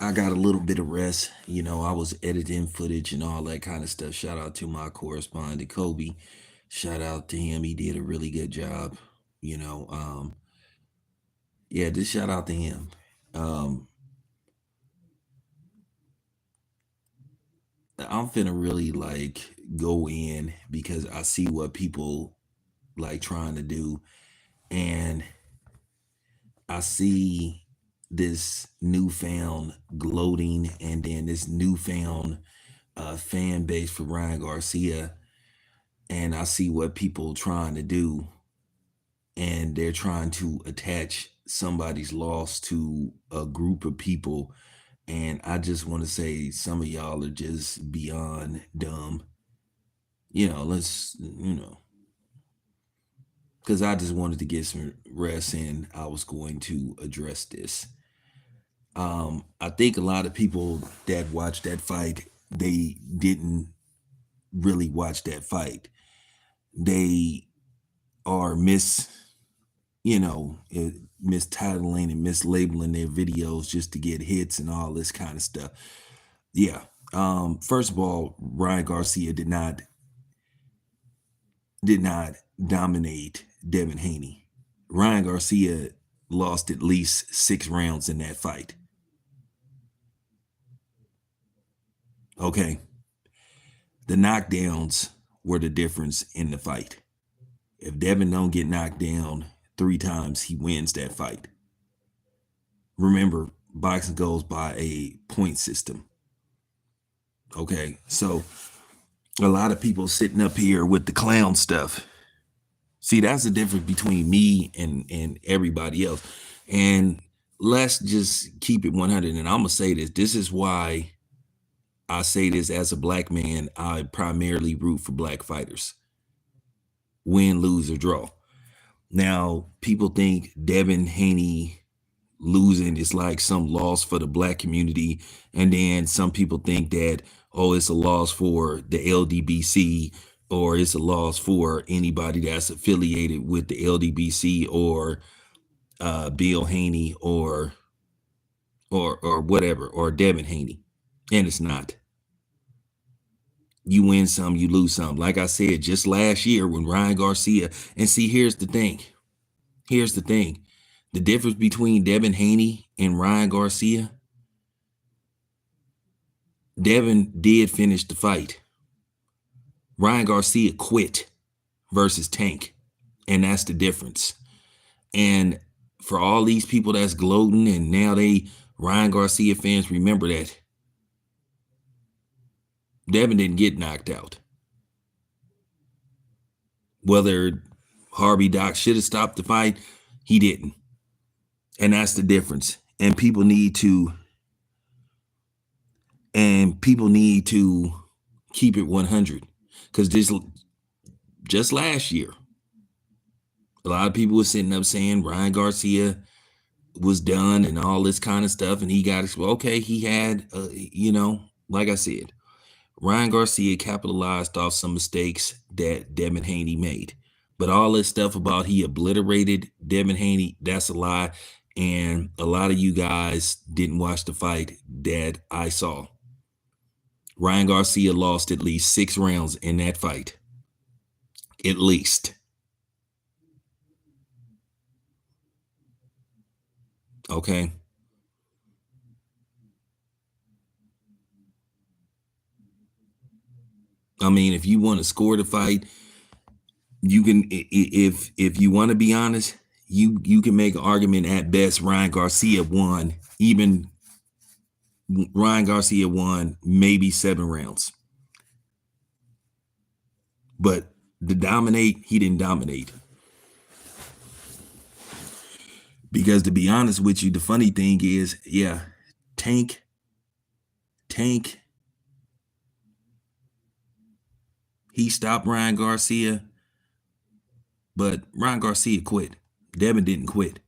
I got a little bit of rest. I was editing footage and all that kind of stuff. Shout out to my correspondent, Kobe. Shout out to him. He did a really good job. You know, um, yeah, just shout out to him. Um, I'm finna really like go in because I see what people like trying to do, and I see this newfound gloating and then this newfound fan base for Ryan Garcia, and I see what people trying to do, and they're trying to attach somebody's loss to a group of people. And I just want to say some of y'all are just beyond dumb. Because I just wanted to get some rest and I was going to address this. I think a lot of people that watched that fight, they didn't really watch that fight. They are mistitling and mislabeling their videos just to get hits and all this kind of stuff. Yeah. First of all, Ryan Garcia did not dominate Devin Haney. Ryan Garcia lost at least 6 rounds in that fight. Okay. The knockdowns were the difference in the fight. If Devin don't get knocked down 3 times, he wins that fight. Remember, boxing goes by a point system. Okay. So a lot of people sitting up here with the clown stuff. See, that's the difference between me and everybody else. And let's just keep it 100. And I'm gonna say this. This is why I say this as a black man. I primarily root for black fighters, win, lose, or draw. Now, people think Devin Haney losing is like some loss for the black community, and then some people think that, oh, it's a loss for the LDBC, or it's a loss for anybody that's affiliated with the LDBC, or Bill Haney, or whatever, or Devin Haney. And it's not. You win some, you lose some. Like I said, just last year when Ryan Garcia, and see, here's the thing. Here's the thing. The difference between Devin Haney and Ryan Garcia, Devin did finish the fight. Ryan Garcia quit versus Tank. And that's the difference. And for all these people that's gloating and now they Ryan Garcia fans, remember that Devin didn't get knocked out. Whether Harvey Doc should have stopped the fight, he didn't. And that's the difference. And people need to keep it 100. Because this just last year, a lot of people were sitting up saying Ryan Garcia was done and all this kind of stuff, and he got okay. He had, like I said, Ryan Garcia capitalized off some mistakes that Devin Haney made. But all this stuff about he obliterated Devin Haney, that's a lie. And a lot of you guys didn't watch the fight that I saw. Ryan Garcia lost at least 6 rounds in that fight. At least. Okay. I mean, if you want to score the fight, you can. If you want to be honest, you can make an argument at best. Ryan Garcia won. Even Ryan Garcia won maybe 7 rounds. But to dominate, he didn't dominate. Because to be honest with you, the funny thing is, yeah, Tank, Tank, he stopped Ryan Garcia, but Ryan Garcia quit. Devin didn't quit.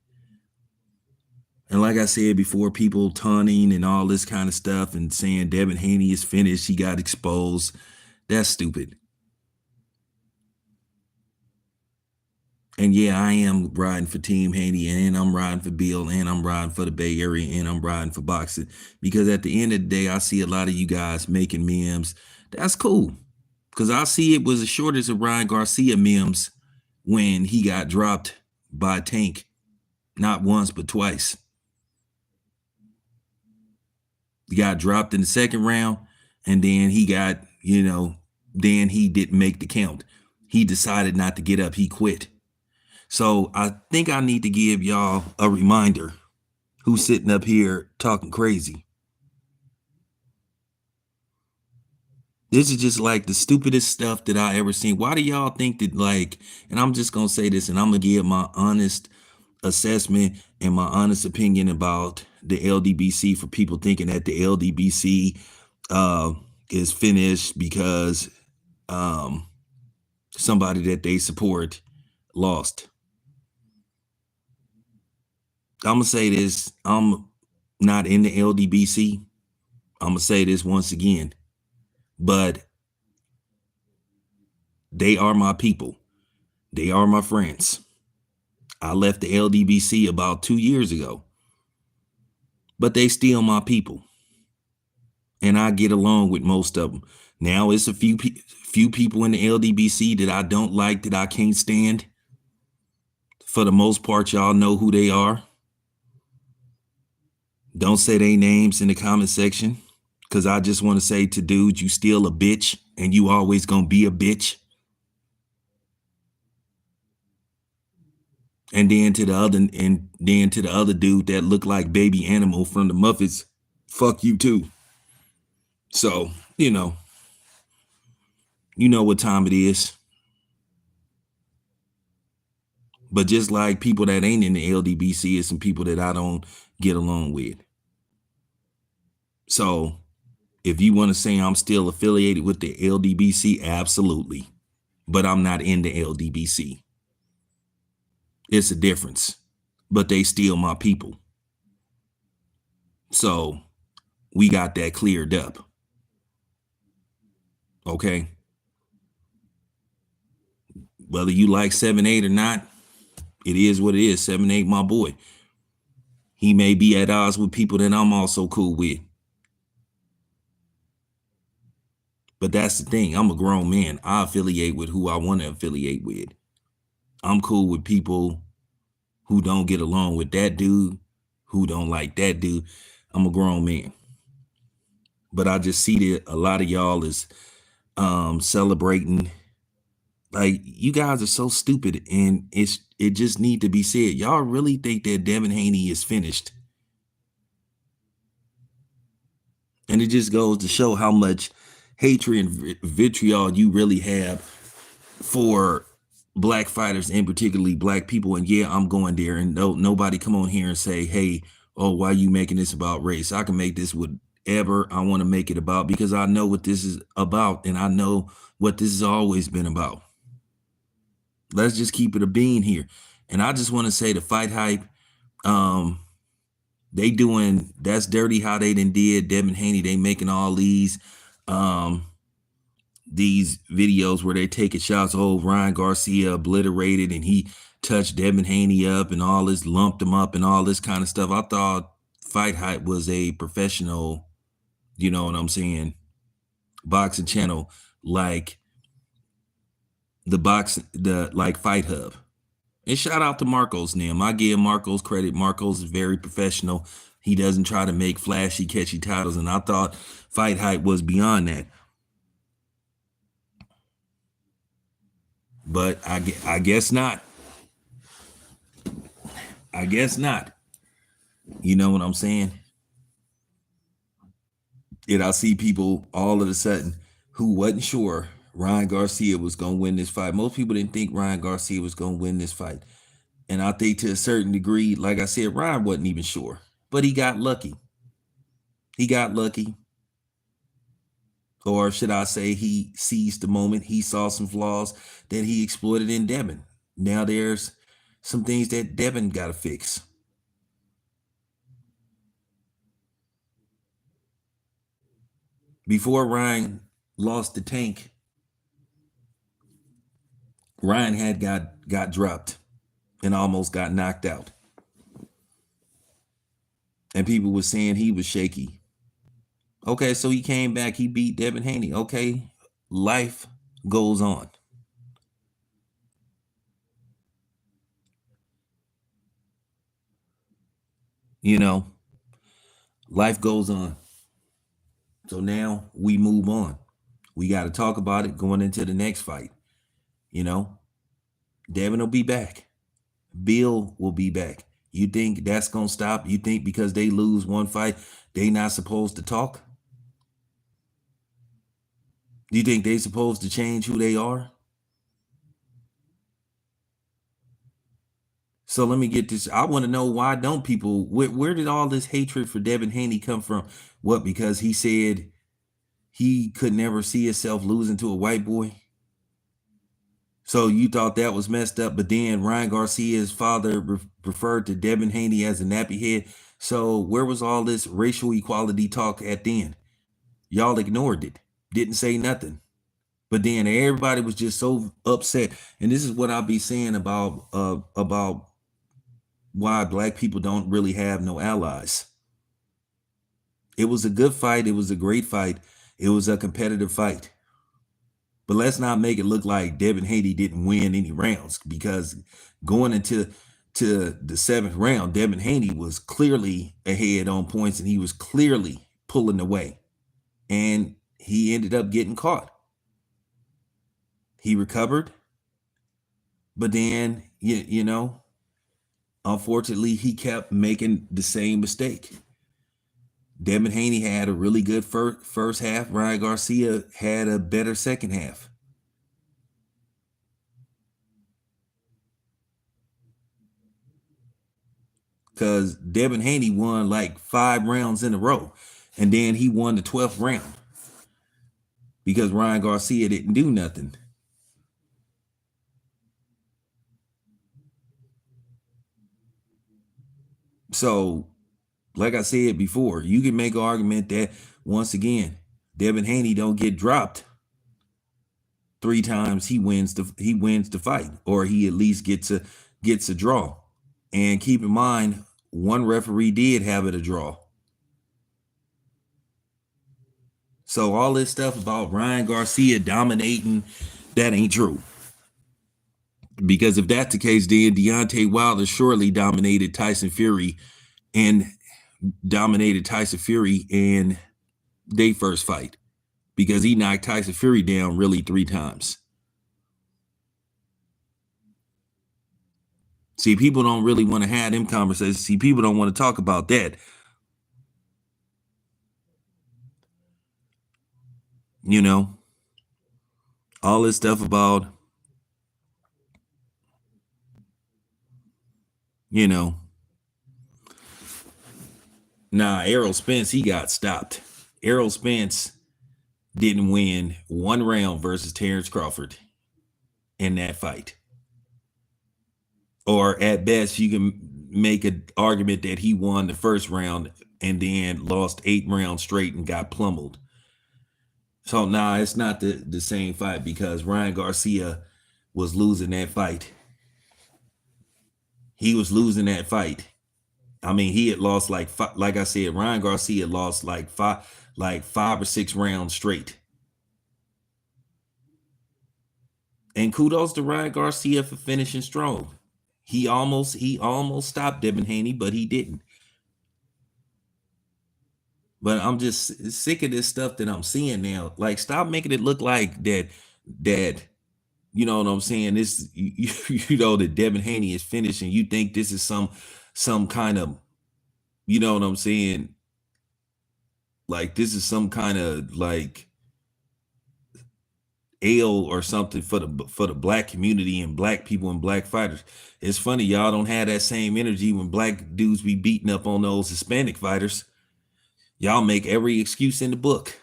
And like I said before, people taunting and all this kind of stuff and saying Devin Haney is finished, he got exposed. That's stupid. And yeah, I am riding for Team Haney, and I'm riding for Bill, and I'm riding for the Bay Area, and I'm riding for boxing. Because at the end of the day, I see a lot of you guys making memes. That's cool. Because I see it was a shortage of Ryan Garcia memes when he got dropped by Tank, not once, but twice. He got dropped in the second round, and then he got, then he didn't make the count. He decided not to get up. He quit. So I think I need to give y'all a reminder who's sitting up here talking crazy. This is just like the stupidest stuff that I ever seen. Why do y'all think that, like, and I'm just gonna say this and I'm gonna give my honest assessment and my honest opinion about the LDBC for people thinking that the LDBC uh, is finished because um, somebody that they support lost. I'm gonna say this. I'm not in the LDBC. I'm gonna say this once again, but they are my people. They are my friends. I left the LDBC about 2 years ago, but they still my people, and I get along with most of them. Now it's a few people in the LDBC that I don't like, that I can't stand. For the most part, y'all know who they are. Don't say their names in the comment section, because I just want to say to dudes, you still a bitch, and you always gonna be a bitch. And then to the other dude that looked like Baby Animal from the Muppets, fuck you too. So, you know what time it is. But just like people that ain't in the LDBC is some people that I don't get along with. So if you want to say I'm still affiliated with the LDBC, absolutely. But I'm not in the LDBC. It's a difference. But they still my people. So we got that cleared up. Okay. Whether you like 7-8 or not, it is what it is. 7-8, my boy. He may be at odds with people that I'm also cool with. But that's the thing. I'm a grown man. I affiliate with who I want to affiliate with. I'm cool with people who don't get along with that dude, who don't like that dude. I'm a grown man. But I just see that a lot of y'all is celebrating. Like, you guys are so stupid, and it just need to be said. Y'all really think that Devin Haney is finished? And it just goes to show how much hatred and vitriol you really have for black fighters, and particularly black people. And yeah, I'm going there, and nobody come on here and say, hey, oh, why are you making this about race? I can make this whatever I want to make it about, because I know what this is about, and I know what this has always been about. Let's just keep it a bean here. And I just want to say, the Fight Hype, they doing, that's dirty how they did Devin Haney. They making all these videos where they taking shots. Oh, Ryan Garcia obliterated, and he touched Devin Haney up and all this, lumped him up and all this kind of stuff. I thought Fight Hype was a professional, you know what I'm saying, boxing channel, like like Fight Hub. And shout out to Marcos Nim. I give Marcos credit. Marcos is very professional. He doesn't try to make flashy, catchy titles. And I thought Fight Hype was beyond that. But I guess not. I guess not. You know what I'm saying? And I see people all of a sudden who wasn't sure Ryan Garcia was going to win this fight. Most people didn't think Ryan Garcia was going to win this fight. And I think to a certain degree, like I said, Ryan wasn't even sure. But he got lucky. He got lucky. Or should I say, he seized the moment. He saw some flaws that he exploited in Devin. Now there's some things that Devin got to fix. Before Ryan lost the Tank, Ryan had got dropped. and almost got knocked out. And people were saying he was shaky. Okay, so he came back, he beat Devin Haney. Okay, life goes on. You know, life goes on. So now we move on. We got to talk about it going into the next fight. You know, Devin will be back. Bill will be back. You think that's going to stop? You think because they lose one fight, they not supposed to talk? Do you think they supposed to change who they are? So let me get this. I want to know, why don't people, where did all this hatred for Devin Haney come from? What, because he said he could never see himself losing to a white boy? So you thought that was messed up, but then Ryan Garcia's father referred to Devin Haney as a nappy head. So where was all this racial equality talk at then? Y'all ignored it, didn't say nothing. But then everybody was just so upset. And this is what I'll be saying about why black people don't really have no allies. It was a good fight. It was a great fight. It was a competitive fight. But let's not make it look like Devin Haney didn't win any rounds, because going into the seventh round, Devin Haney was clearly ahead on points and he was clearly pulling away. And he ended up getting caught. He recovered, but then you know, unfortunately, he kept making the same mistake. Devin Haney had a really good first half. Ryan Garcia had a better second half. Because Devin Haney won like 5 rounds in a row. And then he won the 12th round because Ryan Garcia didn't do nothing. So, like I said before, you can make an argument that, once again, Devin Haney don't get dropped 3 times. He wins the fight, or he at least gets a draw. And keep in mind, one referee did have it a draw. So all this stuff about Ryan Garcia dominating, that ain't true. Because if that's the case, then Deontay Wilder surely dominated Tyson Fury in their first fight, because he knocked Tyson Fury down really 3 times. See, people don't really want to have them conversations. See, people don't want to talk about that. You know, all this stuff about, you know, Errol Spence, he got stopped. Errol Spence didn't win 1 round versus Terrence Crawford in that fight. Or at best, you can make an argument that he won the first round and then lost 8 rounds straight and got pummeled. So it's not the same fight, because Ryan Garcia was losing that fight. He was losing that fight. I mean, he had lost like I said, Ryan Garcia lost like 5 or 6 rounds straight. And kudos to Ryan Garcia for finishing strong. He almost stopped Devin Haney, but he didn't. But I'm just sick of this stuff that I'm seeing now. Like, stop making it look like that you know what I'm saying? This you know that Devin Haney is finished, and you think this is some kind of, you know what I'm saying? Like, this is some kind of like ale or something for the black community and black people and black fighters. It's funny, y'all don't have that same energy when black dudes be beating up on those Hispanic fighters. Y'all make every excuse in the book.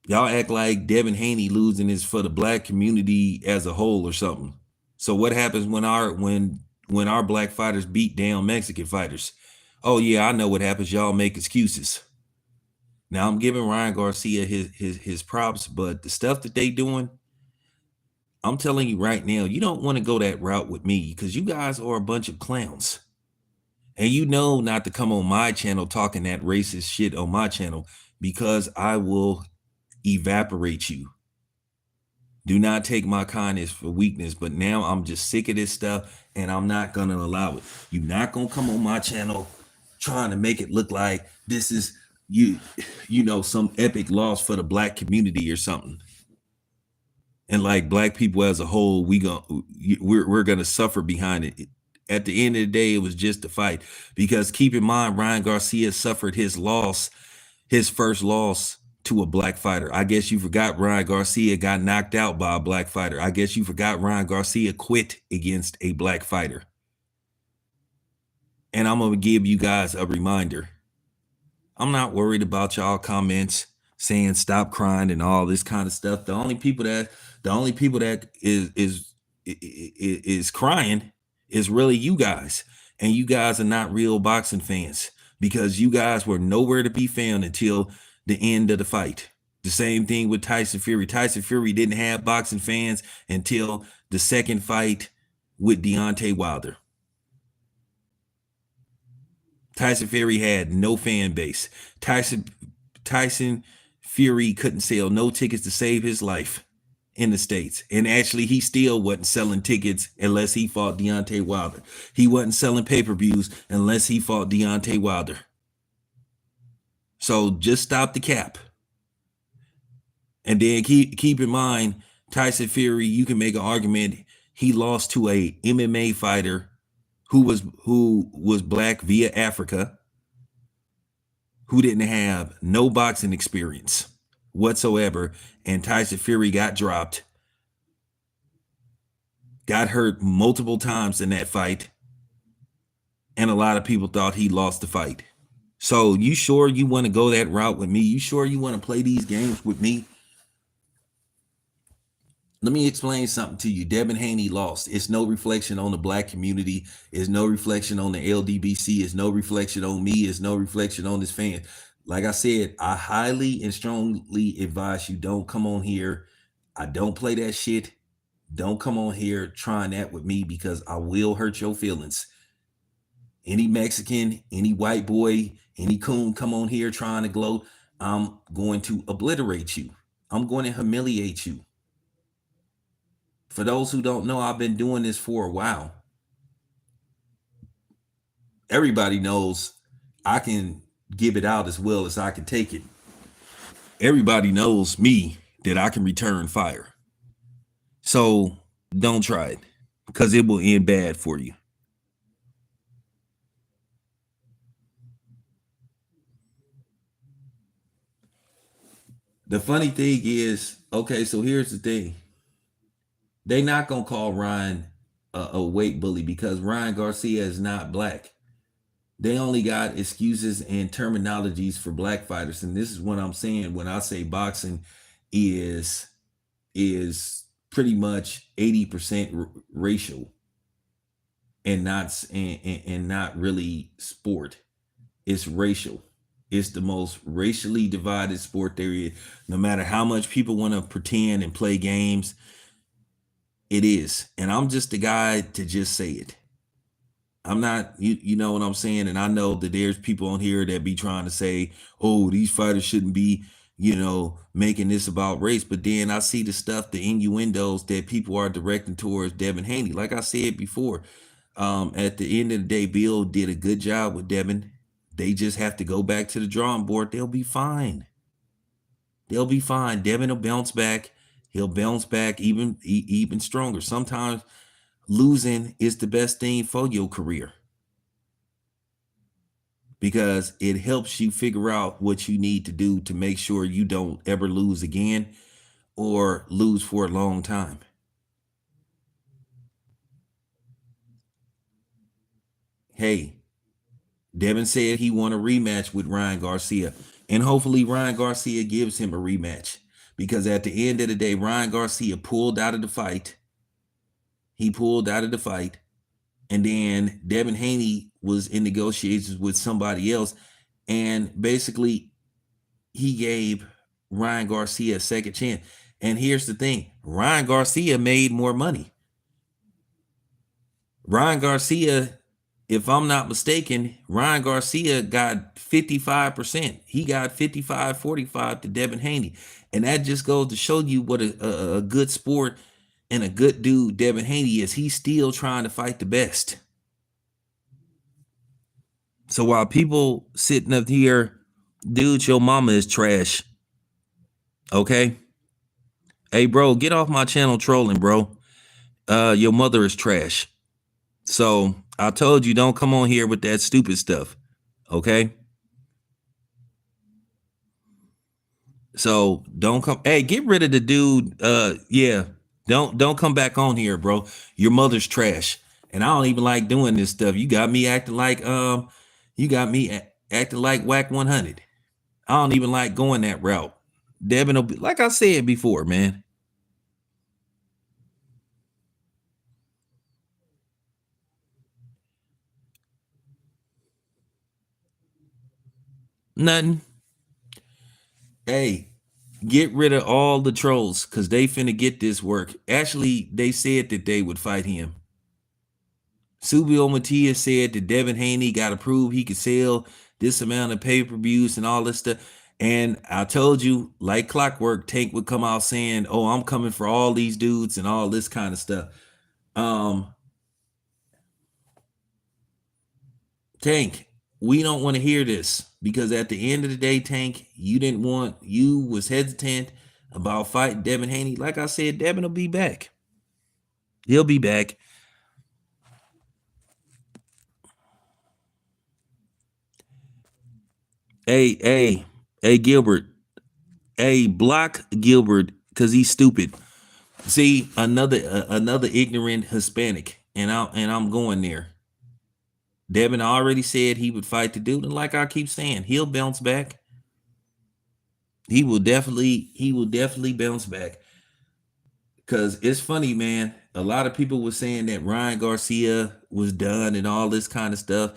Y'all act like Devin Haney losing is for the black community as a whole or something. So what happens when our black fighters beat down Mexican fighters? Oh yeah, I know what happens. Y'all make excuses. Now I'm giving Ryan Garcia his props, but the stuff that they doing, I'm telling you right now, you don't want to go that route with me because you guys are a bunch of clowns. And you know not to come on my channel talking that racist shit on my channel because I will evaporate you. Do not take my kindness for weakness, but now I'm just sick of this stuff and I'm not going to allow it. You're not going to come on my channel trying to make it look like this is some epic loss for the black community or something. And like black people as a whole, we're going to suffer behind it. At the end of the day, it was just a fight because keep in mind, Ryan Garcia suffered his first loss to a black fighter. I guess you forgot Ryan Garcia got knocked out by a black fighter. I guess you forgot Ryan Garcia quit against a black fighter. And I'm going to give you guys a reminder. I'm not worried about y'all comments saying stop crying and all this kind of stuff. The only people that is crying is really you guys. And you guys are not real boxing fans because you guys were nowhere to be found until the end of the fight. The same thing with Tyson Fury. Tyson Fury didn't have boxing fans until the second fight with Deontay Wilder. Tyson Fury had no fan base. Tyson Fury couldn't sell no tickets to save his life in the States. And actually, he still wasn't selling tickets unless he fought Deontay Wilder. He wasn't selling pay-per-views unless he fought Deontay Wilder. So just stop the cap. And then keep in mind, Tyson Fury, you can make an argument he lost to a MMA fighter who was black via Africa, who didn't have no boxing experience whatsoever, and Tyson Fury got dropped, got hurt multiple times in that fight, and a lot of people thought he lost the fight. So you sure you want to go that route with me? You sure you want to play these games with me? Let me explain something to you. Devin Haney lost. It's no reflection on the black community. It's no reflection on the LDBC. It's no reflection on me. It's no reflection on his fans. Like I said, I highly and strongly advise you don't come on here. I don't play that shit. Don't come on here trying that with me because I will hurt your feelings. Any Mexican, any white boy, any coon come on here trying to gloat, I'm going to obliterate you. I'm going to humiliate you. For those who don't know, I've been doing this for a while. Everybody knows I can give it out as well as I can take it. Everybody knows me that I can return fire. So don't try it because it will end bad for you. The funny thing is, okay, so here's the thing. They're not going to call Ryan a weight bully because Ryan Garcia is not black. They only got excuses and terminologies for black fighters. And this is what I'm saying when I say boxing is pretty much 80% racial and not really sport. It's racial. It's the most racially divided sport there is. No matter how much people want to pretend and play games, it is. And I'm just the guy to just say it. I'm not, you know what I'm saying? And I know that there's people on here that be trying to say, oh, these fighters shouldn't be, making this about race. But then I see the stuff, the innuendos that people are directing towards Devin Haney. Like I said before, at the end of the day, Bill did a good job with Devin. They just have to go back to the drawing board. They'll be fine. They'll be fine. Devin will bounce back. He'll bounce back even stronger. Sometimes losing is the best thing for your career because it helps you figure out what you need to do to make sure you don't ever lose again or lose for a long time. Hey, Devin said he want a rematch with Ryan Garcia, and hopefully Ryan Garcia gives him a rematch because at the end of the day, Ryan Garcia pulled out of the fight. He pulled out of the fight. And then Devin Haney was in negotiations with somebody else. And basically, he gave Ryan Garcia a second chance. And here's the thing, Ryan Garcia made more money. Ryan Garcia, if I'm not mistaken, Ryan Garcia got 55%. He got 55-45 to Devin Haney. And that just goes to show you what a good sport and a good dude Devin Haney is. He's still trying to fight the best. So while people sitting up here, dude, your mama is trash. Okay? Hey, bro, get off my channel trolling, bro. Your mother is trash. So I told you, don't come on here with that stupid stuff. Okay? So don't come. Hey, get rid of the dude. Yeah. Don't come back on here, bro. Your mother's trash. And I don't even like doing this stuff. You got me acting like acting like whack 100. I don't even like going that route. Devin will be, like I said before, man. Nothing. Hey, get rid of all the trolls because they finna get this work. Actually, they said that they would fight him. Subio Matias said that Devin Haney got to prove he could sell this amount of pay-per-views and all this stuff. And I told you, like clockwork, Tank would come out saying, "Oh, I'm coming for all these dudes and all this kind of stuff." Tank, we don't want to hear this because at the end of the day, Tank, you was hesitant about fighting Devin Haney. Like I said, Devin will be back. He'll be back. Hey, Gilbert. Hey, block Gilbert because he's stupid. See, another ignorant Hispanic, and I'm going there. Devin already said he would fight the dude, and like I keep saying, he'll bounce back. He will definitely bounce back. Cause it's funny, man. A lot of people were saying that Ryan Garcia was done and all this kind of stuff.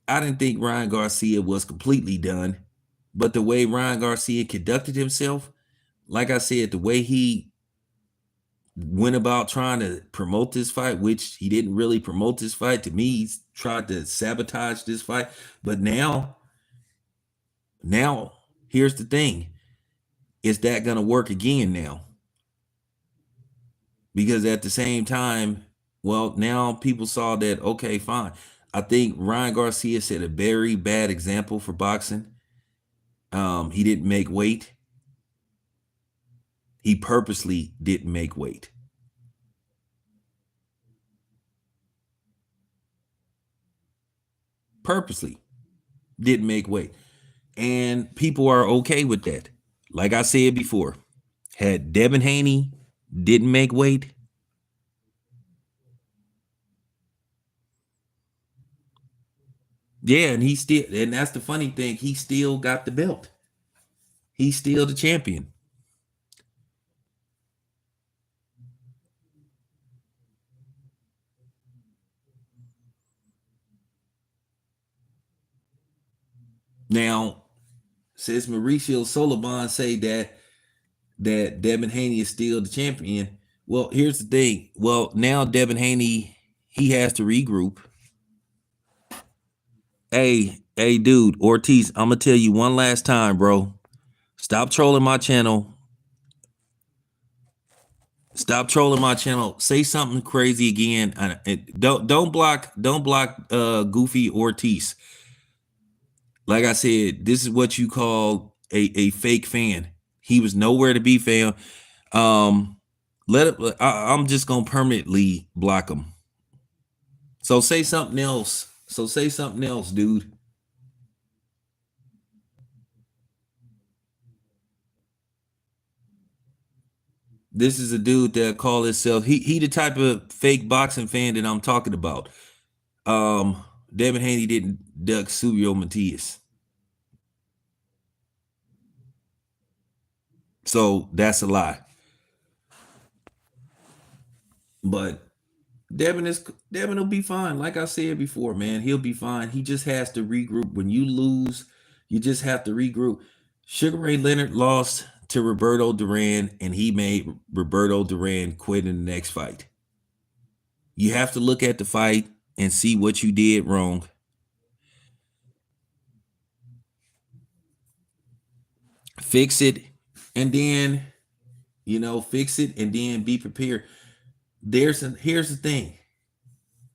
I didn't think Ryan Garcia was completely done, but the way Ryan Garcia conducted himself, like I said, the way he went about trying to promote this fight, which he didn't really promote this fight. To me, he's tried to sabotage this fight. But now, here's the thing: is that gonna work again now? Because at the same time, well, now people saw that, okay, fine. I think Ryan Garcia set a very bad example for boxing. He didn't make weight. He purposely didn't make weight. Purposely didn't make weight. And people are okay with that. Like I said before, had Devin Haney didn't make weight, yeah, and that's the funny thing, he still got the belt. He's still the champion. Now, says Mauricio Solaban say that Devin Haney is still the champion. Well, here's the thing. Well, now Devin Haney, he has to regroup. Hey, dude, Ortiz, I'm gonna tell you one last time, bro. Stop trolling my channel. Stop trolling my channel. Say something crazy again. Don't block Goofy Ortiz. Like I said, this is what you call a fake fan. He was nowhere to be found. Um, I'm just gonna permanently block him. So say something else. So say something else, dude. This is a dude that call himself. He the type of fake boxing fan that I'm talking about. Um, Devin Haney didn't duck Subio Matias, so that's a lie. But Devin will be fine. Like I said before, man, he'll be fine. He just has to regroup. When you lose, you just have to regroup. Sugar Ray Leonard lost to Roberto Duran, and he made Roberto Duran quit in the next fight. You have to look at the fight and see what you did wrong. Fix it, and then, fix it, and then be prepared. Here's the thing.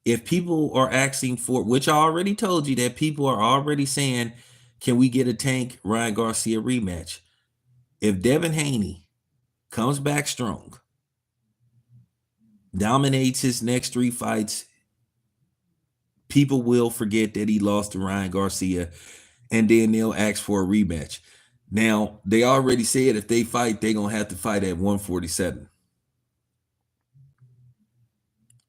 If people are asking for, which I already told you that people are already saying, can we get a Tank Ryan Garcia rematch? If Devin Haney comes back strong, dominates his next 3 fights, people will forget that he lost to Ryan Garcia, and then they'll ask for a rematch. Now, they already said if they fight, they're going to have to fight at 147.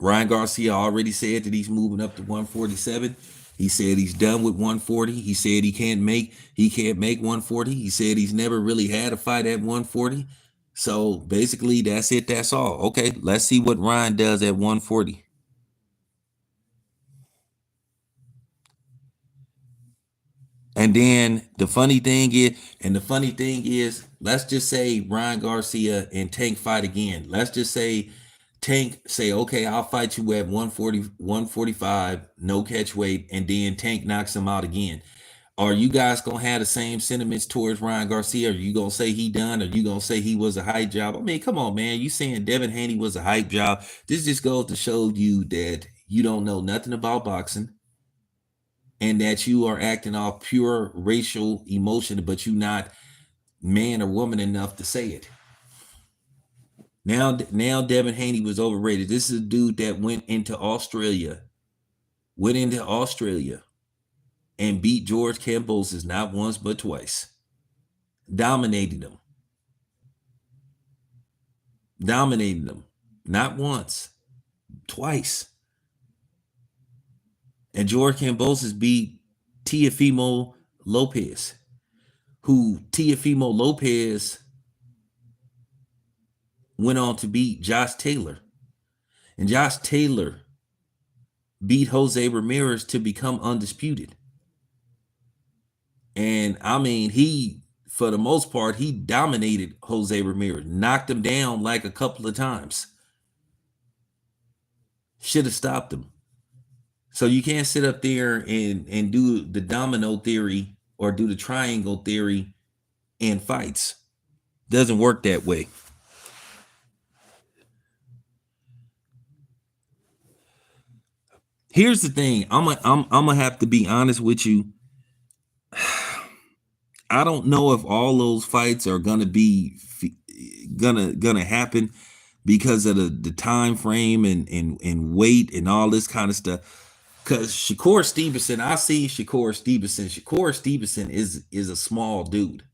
Ryan Garcia already said that he's moving up to 147. He said he's done with 140. He said he can't make 140. He said he's never really had a fight at 140. So basically, that's it. That's all. Okay, let's see what Ryan does at 140. And then the funny thing is, let's just say Ryan Garcia and Tank fight again. Let's just say Tank say, okay, I'll fight you at 140, 145, no catch weight, and then Tank knocks him out again. Are you guys gonna have the same sentiments towards Ryan Garcia? Are you gonna say he done? Or you gonna say he was a hype job? I mean, come on, man. You saying Devin Haney was a hype job? This just goes to show you that you don't know nothing about boxing, and that you are acting off pure racial emotion, but you not man or woman enough to say it. Now Devin Haney was overrated. This is a dude that went into Australia and beat George Kambosos not once but twice. Dominated him. Not once, twice. And George Kambosos beat Teofimo Lopez, who Teofimo Lopez went on to beat Josh Taylor. And Josh Taylor beat Jose Ramirez to become undisputed. And I mean, he, for the most part, he dominated Jose Ramirez, knocked him down like a couple of times. Should have stopped him. So you can't sit up there and do the domino theory or do the triangle theory in fights. Doesn't work that way. Here's the thing. I'm gonna have to be honest with you. I don't know if all those fights are gonna happen because of the time frame and weight and all this kind of stuff. Because Shakur Stevenson, I see Shakur Stevenson. Shakur Stevenson is a small dude.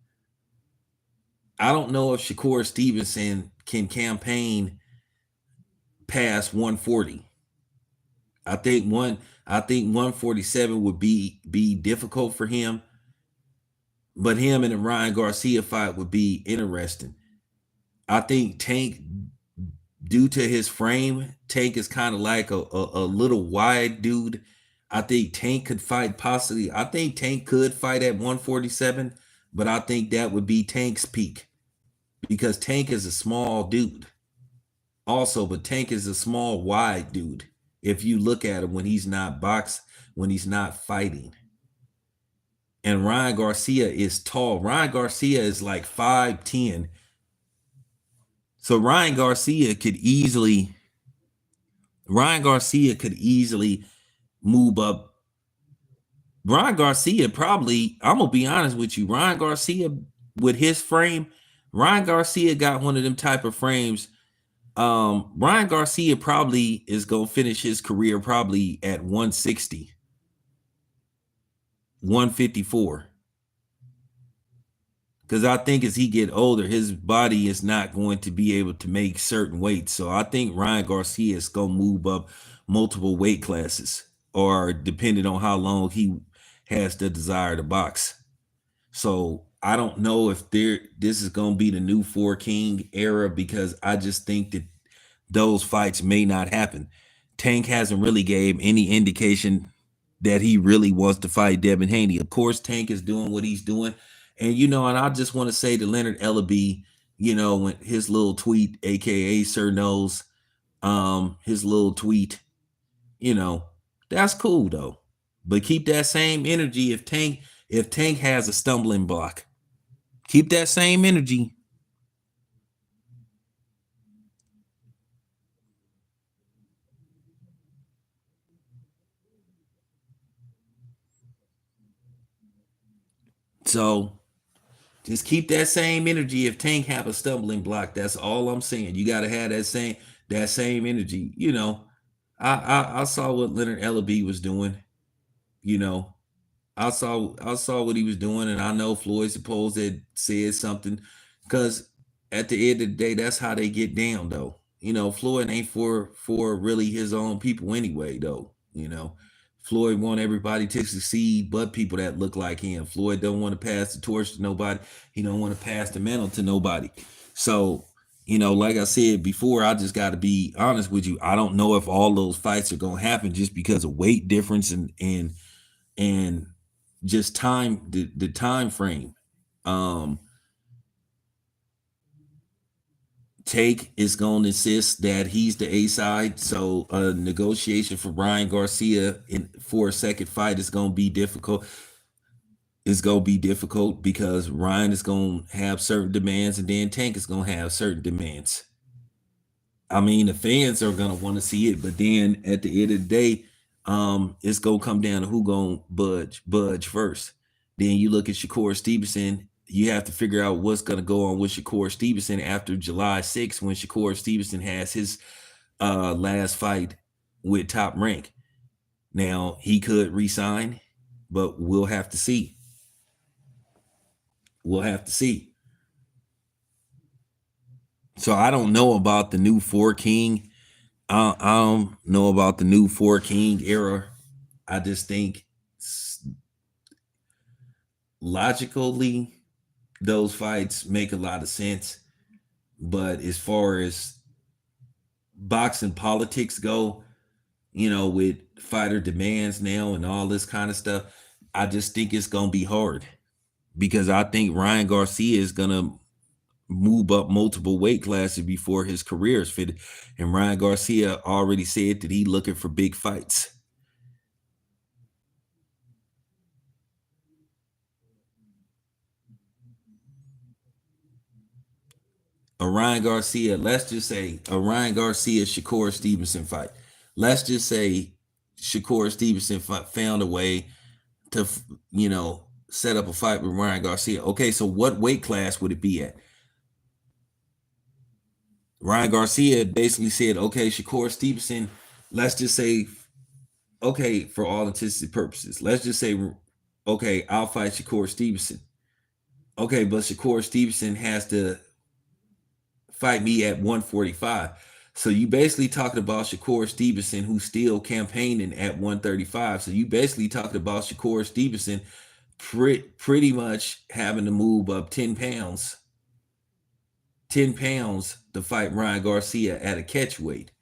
I don't know if Shakur Stevenson can campaign past 140. I think 147 would be difficult for him. But him and the Ryan Garcia fight would be interesting. I think Tank, due to his frame, Tank is kind of like a little wide dude. I think Tank could fight possibly. I think Tank could fight at 147, but I think that would be Tank's peak because Tank is a small dude. Also, but Tank is a small, wide dude. If you look at him when he's not when he's not fighting. And Ryan Garcia is tall. Ryan Garcia is like 5'10". So Ryan Garcia could easily move up. Ryan Garcia probably, I'm going to be honest with you, Ryan Garcia with his frame, Ryan Garcia got one of them type of frames. Ryan Garcia probably is going to finish his career probably at 160. 154. Because I think as he get older, his body is not going to be able to make certain weights. So I think Ryan Garcia is going to move up multiple weight classes, or depending on how long he has the desire to box. So I don't know if this is going to be the new Four King era, because I just think that those fights may not happen. Tank hasn't really gave any indication that he really wants to fight Devin Haney. Of course, Tank is doing what he's doing, And and I just want to say to Leonard Ellaby, when his little tweet, aka Sir Knows, his little tweet, you know, that's cool though. But keep that same energy if Tank has a stumbling block. Keep that same energy. So just keep that same energy if Tank have a stumbling block. That's all I'm saying. You gotta have that same energy. I saw what Leonard Ellaby was doing, you know. I saw what he was doing, and I know Floyd supposed had said something, because at the end of the day, that's how they get down, though. Floyd ain't for really his own people anyway, though. Floyd want everybody to succeed, but people that look like him. Floyd don't want to pass the torch to nobody. He don't want to pass the mantle to nobody. So, like I said before, I just got to be honest with you. I don't know if all those fights are gonna happen just because of weight difference and just the time frame. um Take is going to insist that he's the A side, so a negotiation for Ryan Garcia for a second fight is going to be difficult. It's going to be difficult because Ryan is going to have certain demands, and then Tank is going to have certain demands. I mean, the fans are gonna want to see it, but then at the end of the day, it's gonna come down to who gonna budge first. Then you look at Shakur Stevenson. You have to figure out what's gonna go on with Shakur Stevenson after July 6th, when Shakur Stevenson has his last fight with Top Rank. Now he could resign, but we'll have to see. We'll have to see. So I don't know about the new Four King. I don't know about the new Four King era. I just think logically those fights make a lot of sense. But as far as boxing politics go, with fighter demands now and all this kind of stuff, I just think it's gonna be hard, because I think Ryan Garcia is gonna move up multiple weight classes before his career is finished. And Ryan Garcia already said that he's looking for big fights. Let's just say a Ryan Garcia Shakur Stevenson fight. Let's just say Shakur Stevenson found a way to, set up a fight with Ryan Garcia. Okay, so what weight class would it be at? Ryan Garcia basically said, okay, Shakur Stevenson, let's just say, okay, for all intents and purposes, let's just say, okay, I'll fight Shakur Stevenson. Okay, but Shakur Stevenson has to fight me at 145. So you basically talking about Shakur Stevenson, who's still campaigning at 135. So you basically talking about Shakur Stevenson pretty much having to move up 10 pounds to fight Ryan Garcia at a catch weight.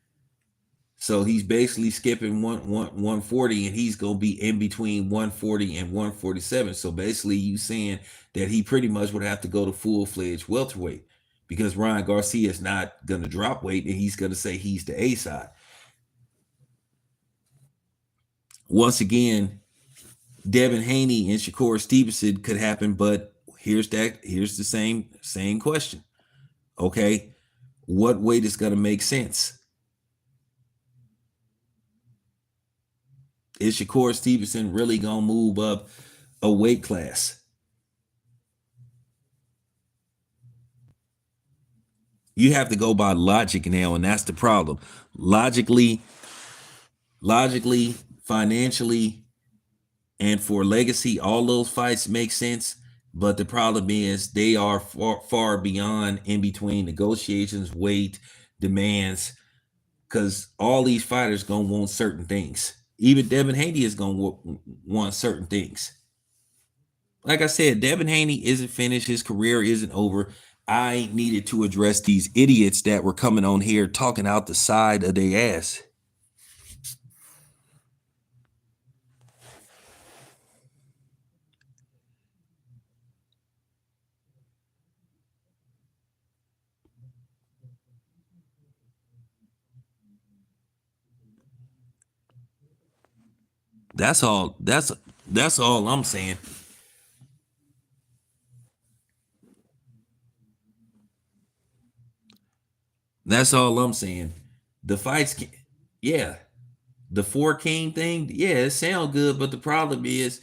So he's basically skipping 140, and he's gonna be in between 140 and 147. So basically, you saying that he pretty much would have to go to full-fledged welterweight, because Ryan Garcia is not gonna drop weight, and he's gonna say he's the A side. Once again, Devin Haney and Shakur Stevenson could happen, but here's the same question. Okay, what weight is gonna make sense? Is Shakur Stevenson really gonna move up a weight class? You have to go by logic now, and that's the problem. Logically, financially, and for legacy, all those fights make sense. But the problem is they are far beyond in between negotiations, weight, demands, because all these fighters gonna want certain things. Even Devin Haney is gonna want certain things. Like I said, Devin Haney isn't finished. His career isn't over. I needed to address these idiots that were coming on here talking out the side of their ass. That's all. That's all I'm saying. That's all I'm saying. The fights, yeah, the 4 King thing, yeah, it sounds good, but the problem is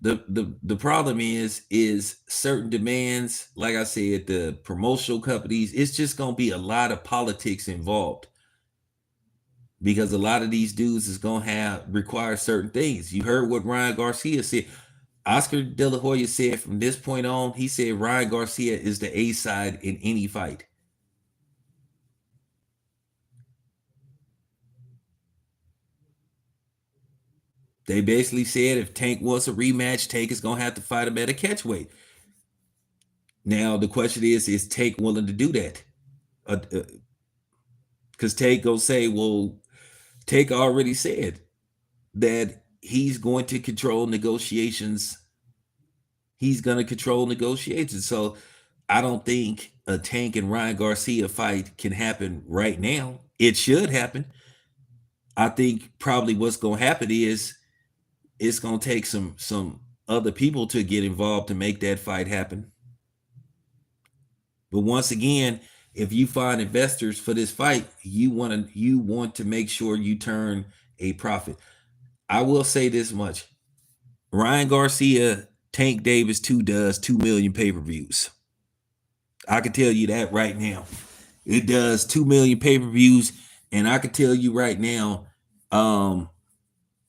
the problem is certain demands. Like I said, the promotional companies, it's just gonna be a lot of politics involved because a lot of these dudes is gonna have require certain things. You heard what Ryan Garcia said. Oscar De La Hoya said from this point on, he said Ryan Garcia is the A side in any fight. They basically said if Tank wants a rematch, Tank is gonna have to fight him at a catchweight. Now the question is Tank willing to do that? Because Tank gonna say, well, Tank already said that he's going to control negotiations. He's gonna control negotiations. So I don't think a Tank and Ryan Garcia fight can happen right now. It should happen. I think probably what's gonna happen is it's gonna take some other people to get involved to make that fight happen. But once again, if you find investors for this fight, you want to make sure you turn a profit. I will say this much. Ryan Garcia, Tank Davis 2 does 2 million pay-per-views. I can tell you that right now. It does 2 million pay-per-views, and I can tell you right now,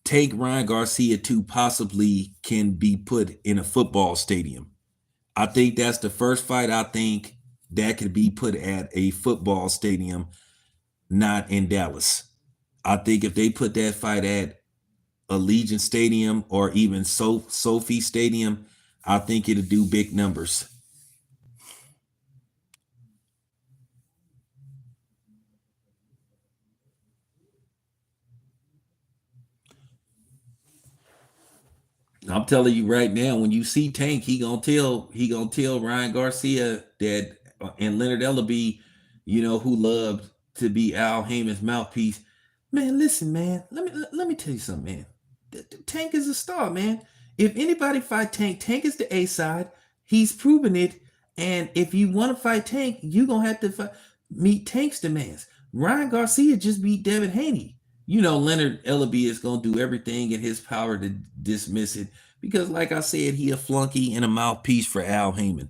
Tank Ryan Garcia 2 possibly can be put in a football stadium. I think that's the first fight I think that could be put at a football stadium, not in Dallas. I think if they put that fight at Allegiant Stadium or even Sophie Stadium, I think it'll do big numbers. I'm telling you right now, when you see Tank, he gonna tell Ryan Garcia that and Leonard Ellaby, who loved to be Al Heyman's mouthpiece. Man, listen, man. Let me tell you something, man. Tank is a star, man. If anybody fight Tank, Tank is the A side. He's proven it. And if you want to fight Tank, you gonna have to meet Tank's demands. Ryan Garcia just beat Devin Haney. Leonard Ellaby is gonna do everything in his power to dismiss it because, like I said, he a flunky and a mouthpiece for Al Heyman.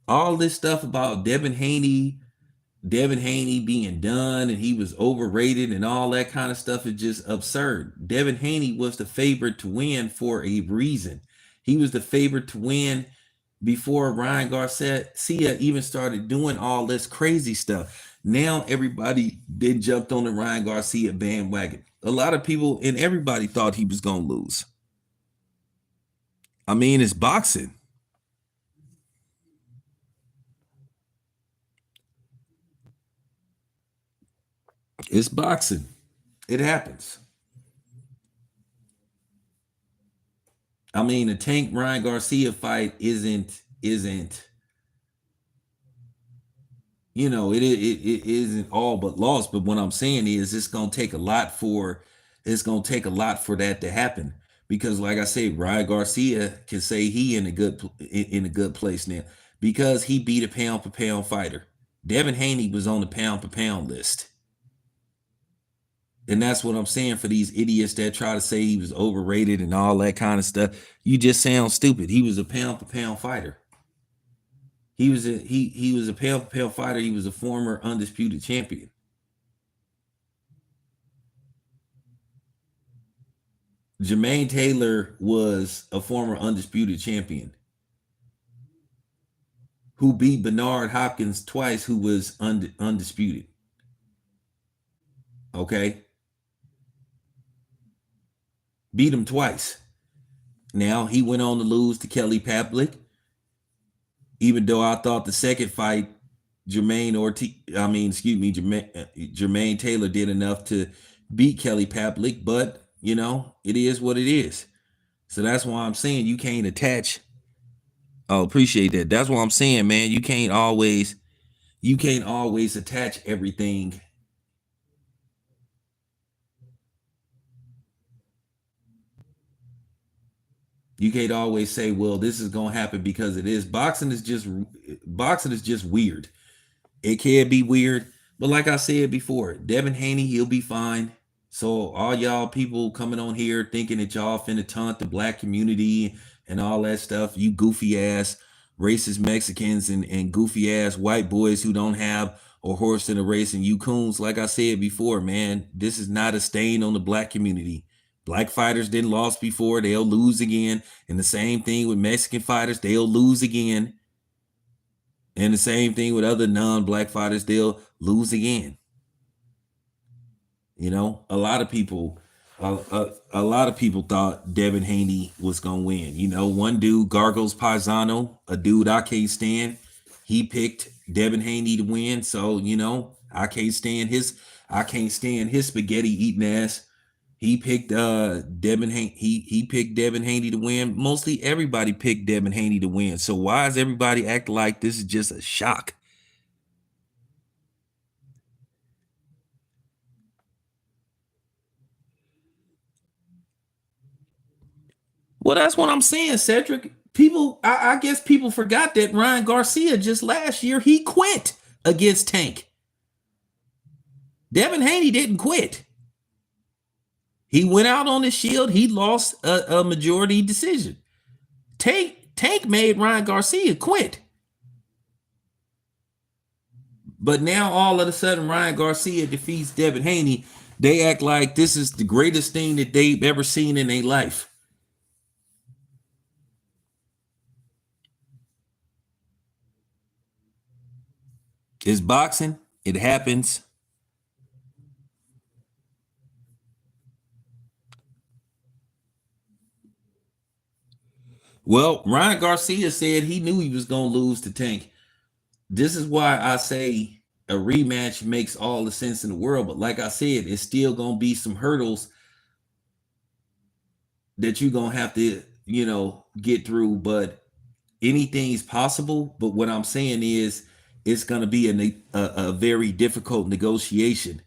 All this stuff about Devin Haney being done and he was overrated and all that kind of stuff is just absurd. Devin Haney was the favorite to win for a reason. He was the favorite to win before Ryan Garcia even started doing all this crazy stuff. Now everybody then jumped on the Ryan Garcia bandwagon. A lot of people and everybody thought he was going to lose. I mean, it's boxing. It's boxing. It happens. I mean, the Tank Ryan Garcia fight isn't it isn't all but lost. But what I'm saying is, it's gonna take a lot for that to happen. Because, like I said, Ryan Garcia can say he in a good place now because he beat a pound for pound fighter. Devin Haney was on the pound for pound list. And that's what I'm saying for these idiots that try to say he was overrated and all that kind of stuff. You just sound stupid. He was a pound for pound fighter. He was a pound for pound fighter. He was a former undisputed champion. Jermaine Taylor was a former undisputed champion who beat Bernard Hopkins twice, who was undisputed. Okay, beat him twice. Now he went on to lose to Kelly Paplick, even though I thought the second fight, Jermaine Taylor did enough to beat Kelly Paplick, but it is what it is. So that's why I'm saying you can't attach. Oh, appreciate that. That's what I'm saying, man. You can't always You can't always attach everything. You can't always say, well, this is gonna happen because it is. Boxing is just weird. It can be weird, but like I said before, Devin Haney, he'll be fine. So all y'all people coming on here thinking that y'all finna taunt the black community and all that stuff, you goofy ass racist Mexicans and goofy ass white boys who don't have a horse in a race, and you coons, like I said before, man, this is not a stain on the black community. Black fighters didn't lost before, they'll lose again. And the same thing with Mexican fighters, they'll lose again. And the same thing with other non-black fighters, they'll lose again. You know, a lot of people thought Devin Haney was gonna win. You know, one dude, Gargos Paisano, a dude I can't stand, he picked Devin Haney to win. So you know, I can't stand his spaghetti eating ass. He picked Devin Haney. He picked Devin Haney to win. Mostly everybody picked Devin Haney to win. So why is everybody acting like this is just a shock? Well, that's what I'm saying, Cedric. I guess people forgot that Ryan Garcia just last year he quit against Tank. Devin Haney didn't quit. He went out on the shield. He lost a majority decision. Tank made Ryan Garcia quit. But now all of a sudden Ryan Garcia defeats Devin Haney. They act like this is the greatest thing that they've ever seen in their life. It's boxing. It happens. Well, Ryan Garcia said he knew he was going to lose to Tank. This is why I say a rematch makes all the sense in the world. But like I said, it's still going to be some hurdles that you're going to have to, you know, get through. But anything's possible. But what I'm saying is it's going to be a very difficult negotiation.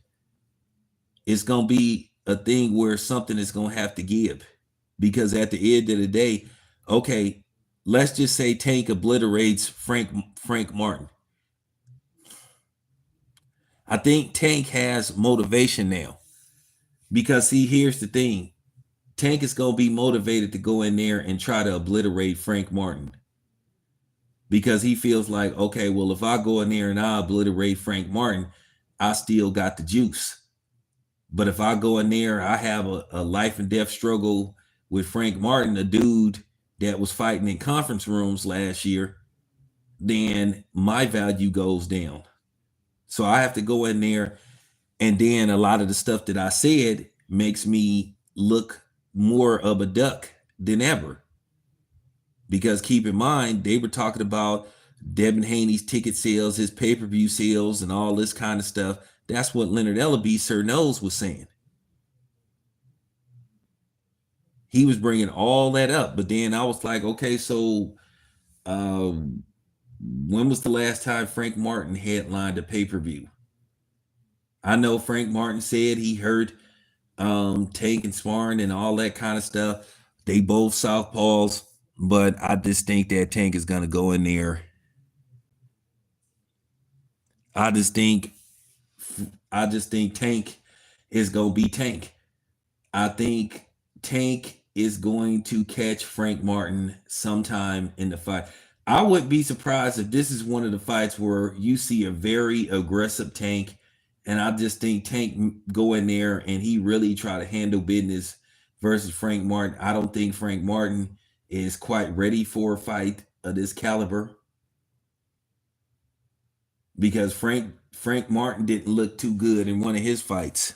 It's going to be a thing where something is going to have to give. Because at the end of the day, okay, let's just say Tank obliterates Frank Martin. I think Tank has motivation now. Because see, here's the thing. Tank is gonna be motivated to go in there and try to obliterate Frank Martin. Because he feels like, okay, well, if I go in there and I obliterate Frank Martin, I still got the juice. But if I go in there, I have a life and death struggle with Frank Martin, a dude that was fighting in conference rooms last year, then my value goes down. So I have to go in there, and then a lot of the stuff that I said makes me look more of a duck than ever. Because keep in mind, they were talking about Devin Haney's ticket sales, his pay-per-view sales, and all this kind of stuff. That's what Leonard Ellaby, Sir Nose, was saying. He was bringing all that up, but then I was like, okay, so when was the last time Frank Martin headlined a pay-per-view? I know Frank Martin said he heard Tank and sparring and all that kind of stuff. They both southpaws, but I just think that Tank is gonna go in there. I just think I just think Tank is gonna be Tank. I think Tank is going to catch Frank Martin sometime in the fight. I wouldn't be surprised if this is one of the fights where you see a very aggressive Tank, and I just think Tank go in there and he really try to handle business versus Frank Martin. I don't think Frank Martin is quite ready for a fight of this caliber because Frank Martin didn't look too good in one of his fights.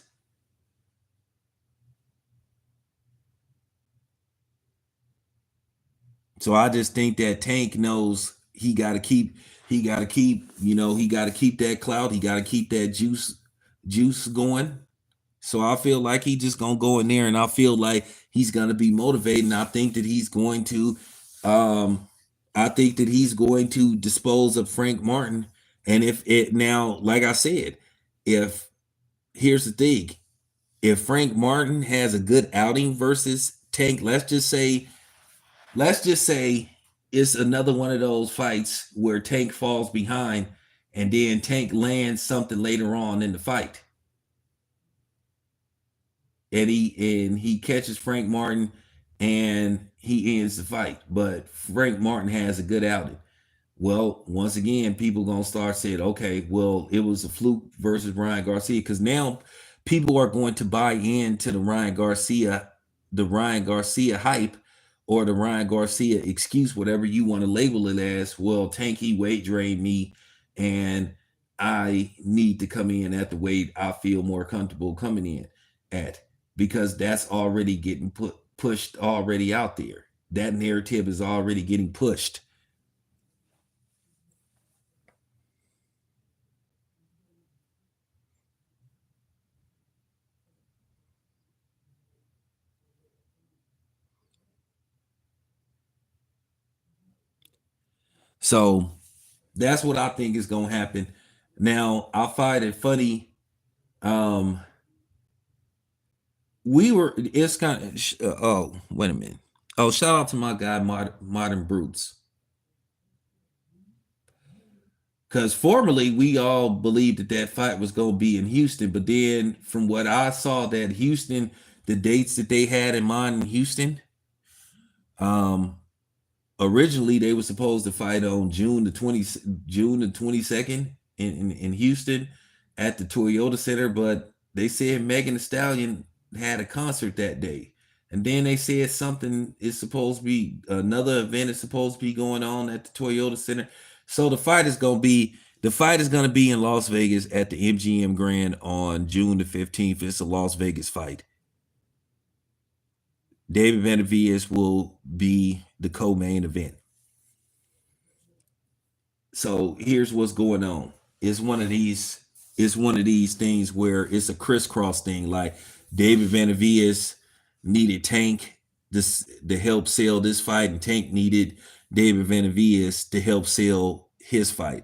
So I just think that Tank knows he got to keep that clout, he got to keep that juice going. So I feel like he just gonna go in there, and I feel like he's gonna be motivated. And um, I think that he's going to dispose of Frank Martin, And if it now, like I said, if here's the thing, if Frank Martin has a good outing versus Tank, let's just say it's another one of those fights where Tank falls behind and then Tank lands something later on in the fight. And he catches Frank Martin and he ends the fight. But Frank Martin has a good outing. Well, once again, people gonna start saying, okay, well, it was a fluke versus Ryan Garcia, because now people are going to buy into the Ryan Garcia hype, or the Ryan Garcia excuse, whatever you want to label it as. Well, Tanky weight drained me, and I need to come in at the weight I feel more comfortable coming in at, because that's already getting pushed already out there. That narrative is already getting pushed. So that's what I think is gonna happen. Now I find it funny. Um, we were. It's kind of. Oh, wait a minute. Oh, shout out to my guy, Modern Brutes. Because formerly we all believed that that fight was going to be in Houston, but then from what I saw, that Houston, the dates that they had in mind in Houston, um, originally they were supposed to fight on June the 22nd in Houston at the Toyota Center, but they said Megan Thee Stallion had a concert that day. And then they said something is supposed to be, another event is supposed to be going on at the Toyota Center. So the fight is gonna be in Las Vegas at the MGM Grand on June the 15th. It's a Las Vegas fight. David Benavidez will be the co-main event. So here's what's going on. It's one of these. It's one of these things where it's a crisscross thing. Like David Benavidez needed Tank this to help sell this fight, and Tank needed David Benavidez to help sell his fight.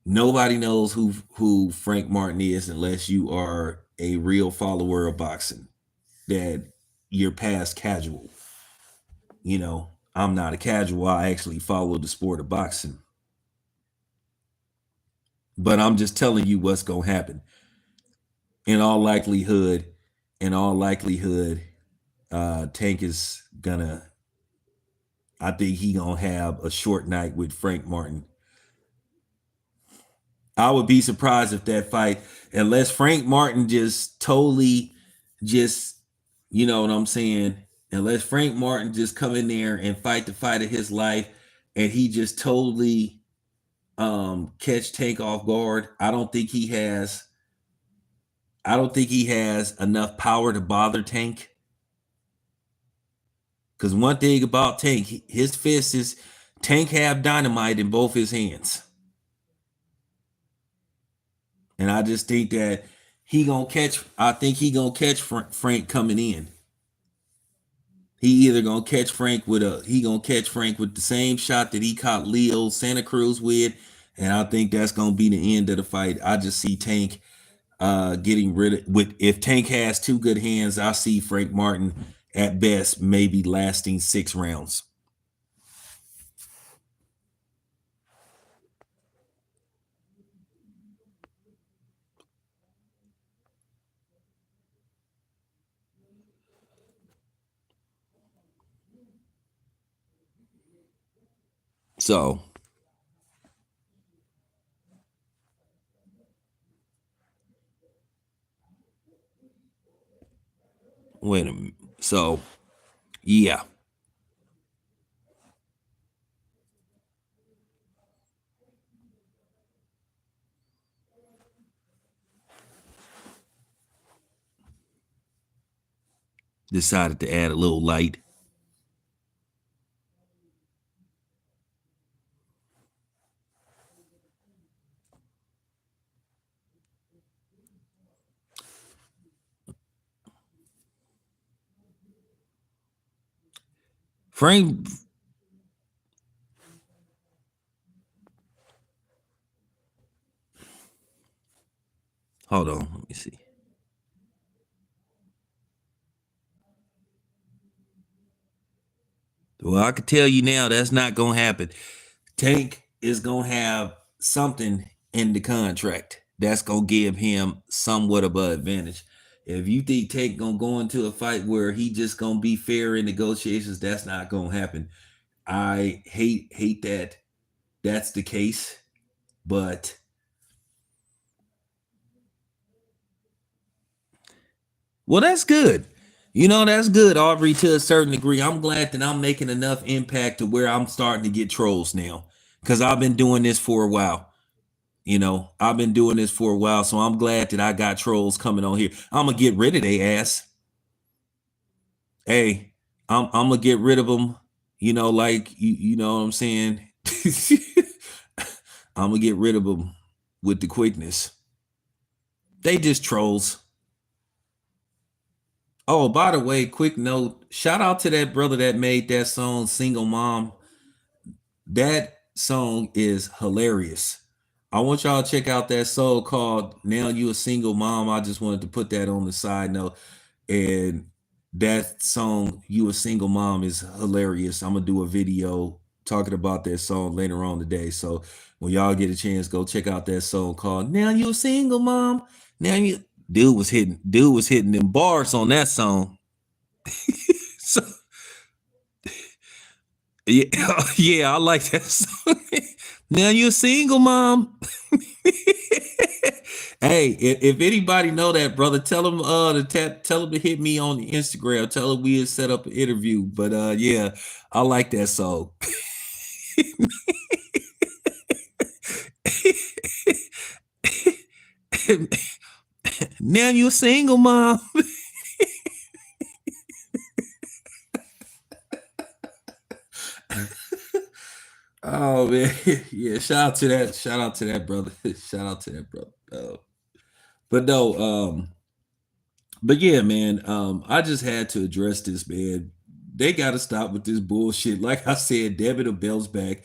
Nobody knows who Frank Martin is unless you are a real follower of boxing. That you're past casual. I'm not a casual. I actually follow the sport of boxing. But I'm just telling you what's gonna happen. In all likelihood, in all likelihood, Tank is gonna. I think he gonna have a short night with Frank Martin. I would be surprised if that fight, unless Frank Martin just totally, just you know what I'm saying. Unless Frank Martin just come in there and fight the fight of his life, and he just totally catch Tank off guard. I don't think he has enough power to bother Tank. Because one thing about Tank, his fist is Tank have dynamite in both his hands, and I just think that he gonna catch. I think he gonna catch Frank coming in. He either gonna catch Frank with the same shot that he caught Leo Santa Cruz with, and I think that's gonna be the end of the fight. I just see Tank getting rid of with if Tank has two good hands. I see Frank Martin at best maybe lasting 6 rounds. So wait a minute. So yeah, decided to add a little light. Frank, Hold on, let me see. Well, I can tell you now that's not gonna happen. Tank is gonna have something in the contract that's gonna give him somewhat of an advantage. If you think Tank gonna go into a fight where he just gonna be fair in negotiations, that's not gonna happen. I hate that that's the case, but well, that's good. That's good, Aubrey, to a certain degree. I'm glad that I'm making enough impact to where I'm starting to get trolls now. Because I've been doing this for a while. I've been doing this for a while. So I'm glad that I got trolls coming on here. I'm gonna get rid of their ass. Hey, I'm gonna get rid of them. Like you know what I'm saying? I'm gonna get rid of them with the quickness. They just trolls. Oh, by the way, quick note, shout out to that brother that made that song Single Mom. That song is hilarious. I want y'all to check out that song called Now You a Single Mom. I just wanted to put that on the side note. And that song, You a Single Mom, is hilarious. I'm gonna do a video talking about that song later on today. So when y'all get a chance, go check out that song called Now You a Single Mom. Now you dude was hitting them bars on that song. So yeah, yeah, I like that song. Now you a single mom. Hey, if anybody know that, brother, tell them tell them to hit me on the Instagram. Tell them we had set up an interview. But yeah, I like that song. Now you a single mom. Oh man, yeah. Shout out to that. Shout out to that brother. Shout out to that brother. But no, but yeah, man. I just had to address this, man. They got to stop with this bullshit. Like I said, Devin Bell's back.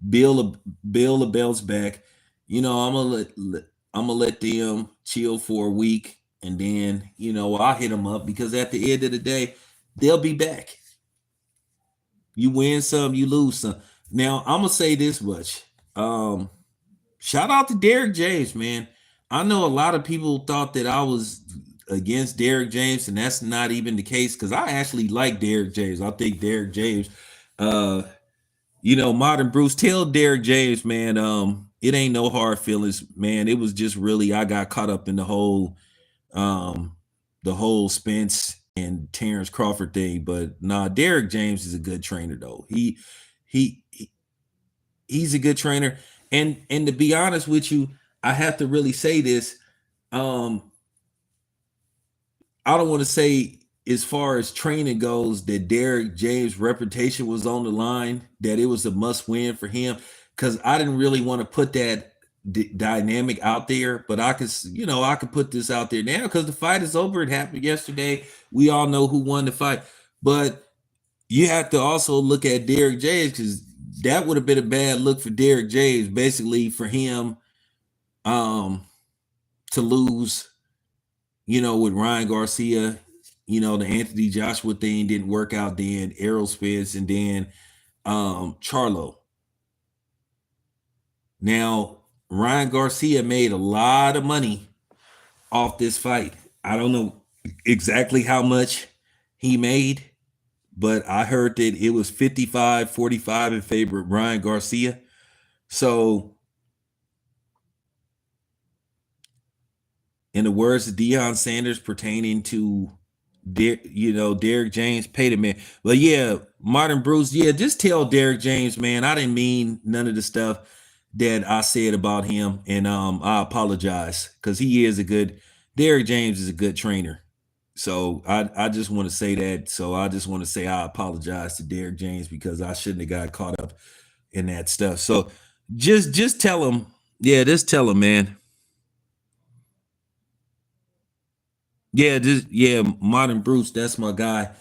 Bill the Bell's back. I'm gonna let them chill for a week, and then I'll hit them up because at the end of the day, they'll be back. You win some, you lose some. Now I'm gonna say this much. Shout out to Derrick James, man. I know a lot of people thought that I was against Derrick James, and that's not even the case because I actually like Derrick James. I think Derrick James, uh, Modern Bruce, tell Derrick James, man, it ain't no hard feelings, man. It was just really I got caught up in um, the whole Spence and Terrence Crawford thing. But nah, Derrick James is a good trainer though. He he's a good trainer. And to be honest with you, I have to really say this. Um, I don't want to say as far as training goes that Derrick James' reputation was on the line, that it was a must win for him. Because I didn't really want to put that dynamic out there, but I could put this out there now because the fight is over. It happened yesterday. We all know who won the fight, but you have to also look at Derrick James because that would have been a bad look for Derrick James, basically for him to lose, with Ryan Garcia, the Anthony Joshua thing didn't work out then, Errol Spence, and then Charlo. Now, Ryan Garcia made a lot of money off this fight. I don't know exactly how much he made, but I heard that it was 55-45 in favor of Ryan Garcia. So, in the words of Deion Sanders pertaining to Derrick James, pay the man. But yeah, Modern Bruce, yeah, just tell Derrick James, man, I didn't mean none of the stuff that I said about him. And I apologize because Derrick James is a good trainer. So I just want to say that. So I just want to say I apologize to Derrick James because I shouldn't have got caught up in that stuff. So just tell him, yeah, just tell him, man. Yeah, Modern Bruce, that's my guy.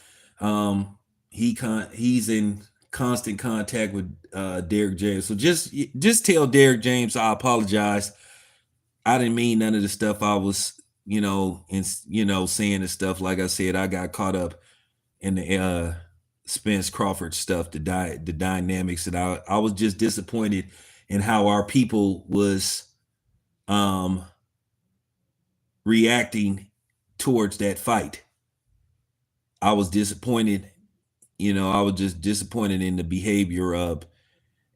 He's in constant contact with Derrick James. So just tell Derrick James I apologize I didn't mean none of the stuff I was, saying the stuff. Like I said, I got caught up in the Spence Crawford stuff, the dynamics, and I was just disappointed in how our people was um reacting towards that fight. I was disappointed, I was just disappointed in the behavior of,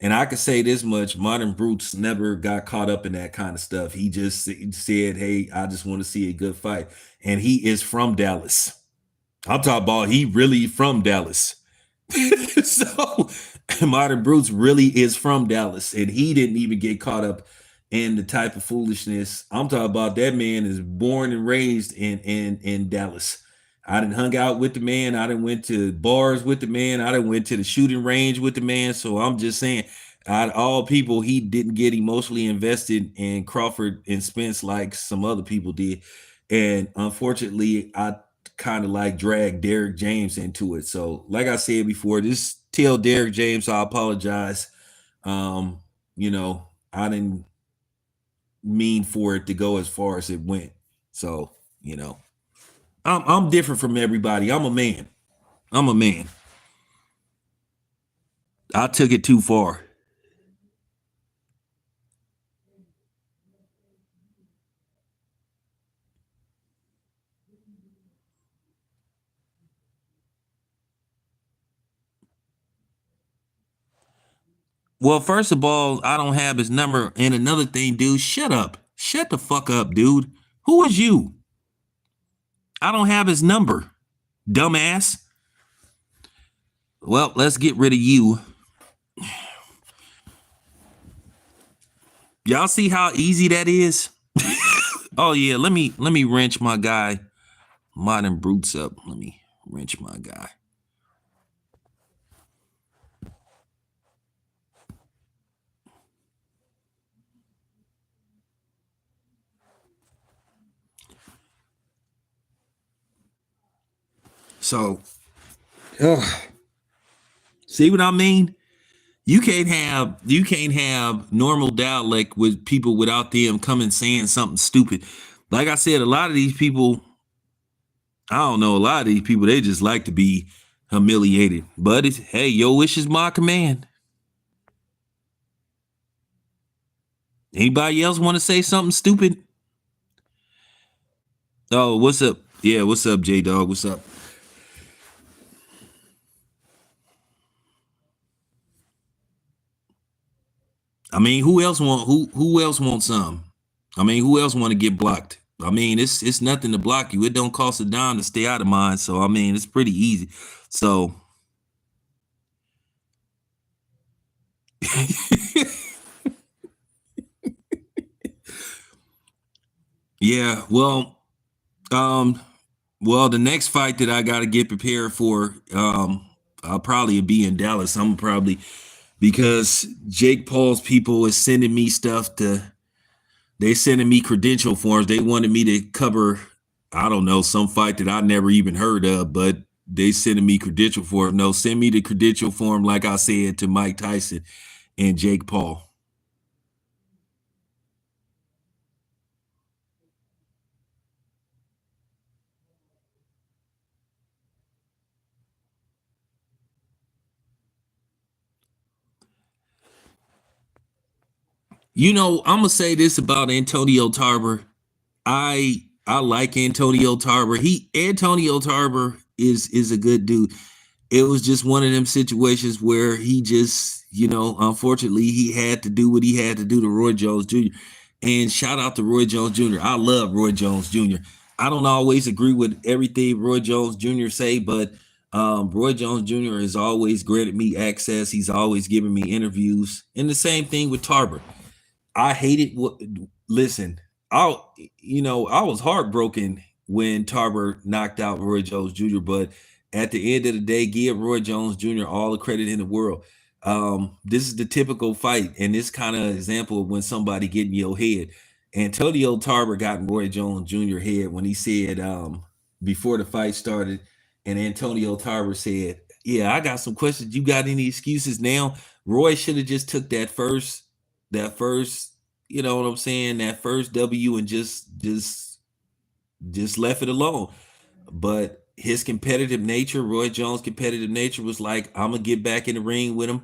and I could say this much: Modern Brutes never got caught up in that kind of stuff. He just said, "Hey, I just want to see a good fight," and he is from Dallas. I'm talking about he really from Dallas. So Modern Brutes really is from Dallas, and he didn't even get caught up in the type of foolishness. I'm talking about that man is born and raised in Dallas. I didn't hung out with the man. I didn't went to bars with the man. I didn't went to the shooting range with the man. So I'm just saying, out of all people, he didn't get emotionally invested in Crawford and Spence like some other people did. And unfortunately, I kind of like drag Derrick James into it. So, like I said before, just tell Derrick James I apologize. I didn't mean for it to go as far as it went. So, I'm different from everybody. I'm a man. I'm a man. I took it too far. Well, first of all, I don't have his number. And another thing, dude, shut up. Shut the fuck up, dude. Who is you? I don't have his number, dumbass. Well, let's get rid of you. Y'all see how easy that is? Oh yeah, let me wrench my guy Modern Brutes up. Let me wrench my guy. So, ugh. See what I mean? You can't have normal dialect with people without them coming saying something stupid. Like I said, a lot of these people, I don't know, a lot of these people, they just like to be humiliated. But it's, hey, your wish is my command. Anybody else want to say something stupid? Oh, what's up? Yeah, what's up, J Dog? What's up? I mean, who else wants some? I mean, who else want to get blocked? I mean, it's nothing to block you. It don't cost a dime to stay out of mine. So I mean, it's pretty easy. So yeah, um, the next fight that I got to get prepared for, I'll probably be in Dallas. I'm probably because Jake Paul's people is sending me stuff to. They sending me credential forms. They wanted me to cover, I don't know, some fight that I never even heard of, but they sending me credential form. No, send me the credential form, like I said to Mike Tyson and Jake Paul. I'm gonna say this about Antonio Tarver. I like Antonio Tarver. Antonio Tarver is a good dude. It was just one of them situations where he just, unfortunately, he had to do what he had to do to Roy Jones Jr. And shout out to Roy Jones Jr. I love Roy Jones Jr. I don't always agree with everything Roy Jones Jr. say, but Roy Jones Jr. has always granted me access. He's always given me interviews, and the same thing with Tarver. I hated what. Listen, I I was heartbroken when Tarver knocked out Roy Jones Jr. But at the end of the day, give Roy Jones Jr. all the credit in the world. This is the typical fight, and this kind of example of when somebody get in your head. Antonio Tarver got in Roy Jones Jr. head when he said before the fight started, and Antonio Tarver said, "Yeah, I got some questions. You got any excuses now?" Roy should have just took that first You know what I'm saying? That first W and just left it alone. But his competitive nature, Roy Jones' competitive nature was like, I'm gonna get back in the ring with him.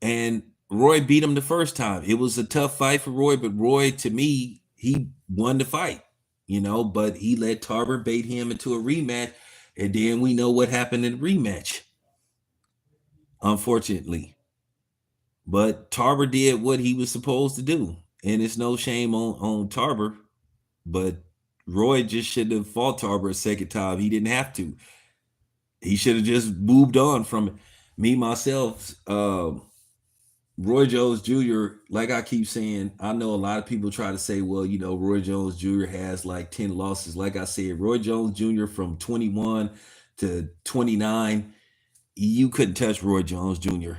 And Roy beat him the first time. It was a tough fight for Roy, but Roy, to me, he won the fight, but he let Tarver bait him into a rematch. And then we know what happened in the rematch, unfortunately. But Tarver did what he was supposed to do. And it's no shame on Tarver, but Roy just shouldn't have fought Tarver a second time. He didn't have to. He should have just moved on from it. Me, myself, Roy Jones Jr., like I keep saying, I know a lot of people try to say, well, Roy Jones Jr. has like 10 losses. Like I said, Roy Jones Jr. from 21 to 29, you couldn't touch Roy Jones Jr.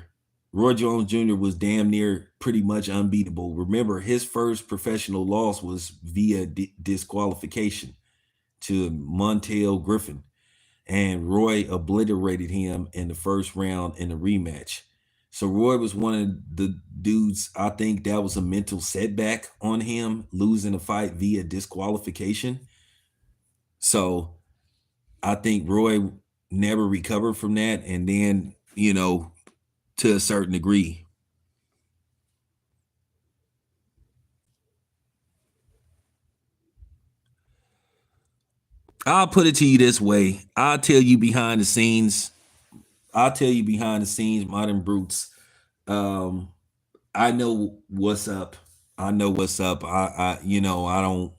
Roy Jones Jr. was damn near pretty much unbeatable. Remember, his first professional loss was via disqualification to Montel Griffin, and Roy obliterated him in the first round in the rematch. So Roy was one of the dudes, I think that was a mental setback on him, losing a fight via disqualification. So I think Roy never recovered from that. And then, to a certain degree, I'll put it to you this way. I'll tell you behind the scenes, Modern Brutes. Um, I know what's up. I know what's up. I don't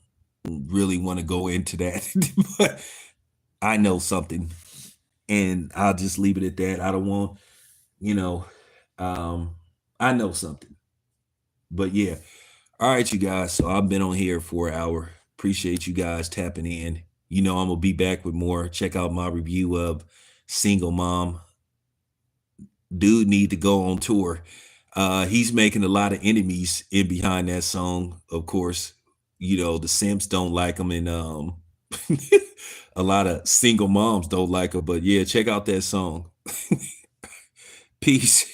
really want to go into that, but I know something, and I'll just leave it at that. I don't want, you know, um, I know something, but yeah. All right, you guys. So I've been on here for an hour. Appreciate you guys tapping in. I'm gonna be back with more. Check out my review of Single Mom. Dude need to go on tour. He's making a lot of enemies in behind that song. Of course, the simps don't like him, and a lot of single moms don't like him. But yeah, check out that song. Peace.